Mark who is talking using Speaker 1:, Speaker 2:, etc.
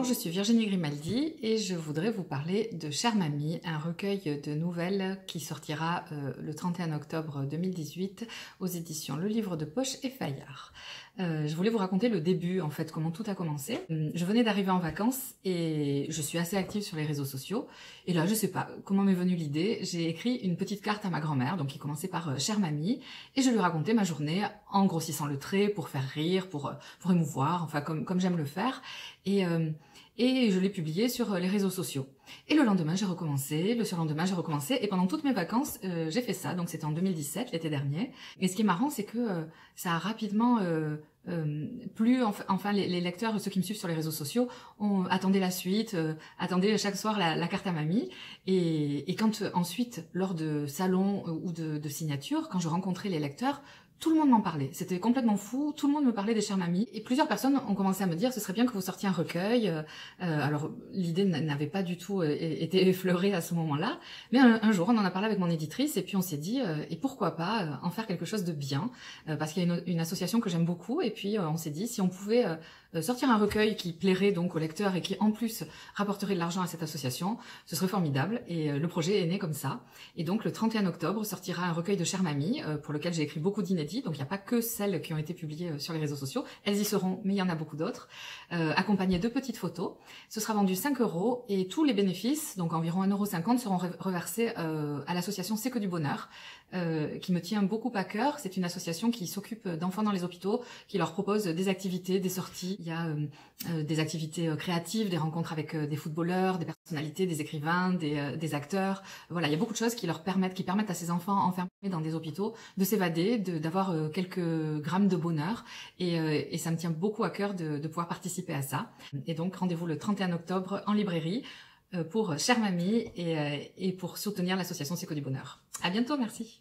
Speaker 1: je suis Virginie Grimaldi et je voudrais vous parler de Chère Mamie, un recueil de nouvelles qui sortira le 31 octobre 2018 aux éditions Le Livre de Poche et Fayard. Je voulais vous raconter le début, en fait, comment tout a commencé. Je venais d'arriver en vacances et je suis assez active sur les réseaux sociaux. Et là, je sais pas comment m'est venue l'idée, j'ai écrit une petite carte à ma grand-mère, donc qui commençait par Chère Mamie, et je lui racontais ma journée en grossissant le trait pour faire rire, pour émouvoir, enfin comme j'aime le faire. Et je l'ai publié sur les réseaux sociaux. Et le lendemain, j'ai recommencé, le surlendemain, j'ai recommencé, et pendant toutes mes vacances, j'ai fait ça, donc c'était en 2017, l'été dernier. Et ce qui est marrant, c'est que ça a rapidement plu, enfin les lecteurs, ceux qui me suivent sur les réseaux sociaux, attendaient la suite, attendaient chaque soir la carte à mamie. Et quand ensuite, lors de salons ou de signatures, quand je rencontrais les lecteurs, tout le monde m'en parlait. C'était complètement fou. Tout le monde me parlait des Chères Mamies. Et plusieurs personnes ont commencé à me dire, ce serait bien que vous sortiez un recueil. Alors, l'idée n'avait pas du tout été effleurée à ce moment-là. Mais un jour, on en a parlé avec mon éditrice et puis on s'est dit, et pourquoi pas en faire quelque chose de bien, parce qu'il y a une association que j'aime beaucoup. Et puis, on s'est dit, si on pouvait sortir un recueil qui plairait donc aux lecteurs et qui, en plus, rapporterait de l'argent à cette association, ce serait formidable. Et le projet est né comme ça. Et donc, le 31 octobre, sortira un recueil de Chères Mamies, pour lequel j'ai écrit beaucoup d'inédits. Donc il n'y a pas que celles qui ont été publiées sur les réseaux sociaux, elles y seront, mais il y en a beaucoup d'autres, accompagnées de petites photos. Ce sera vendu 5 € et tous les bénéfices, donc environ 1,50 €, seront reversés à l'association C'est que du bonheur, qui me tient beaucoup à cœur. C'est une association qui s'occupe d'enfants dans les hôpitaux, qui leur propose des activités, des sorties. Il y a des activités créatives, des rencontres avec des footballeurs, des personnalités, des écrivains, des acteurs. Voilà, il y a beaucoup de choses qui permettent à ces enfants enfermés dans des hôpitaux de s'évader, d'avoir quelques grammes de bonheur. Et ça me tient beaucoup à cœur de pouvoir participer à ça. Et donc, rendez-vous le 31 octobre en librairie pour Chère Mamie et pour soutenir l'association C'est que du bonheur. À bientôt, merci.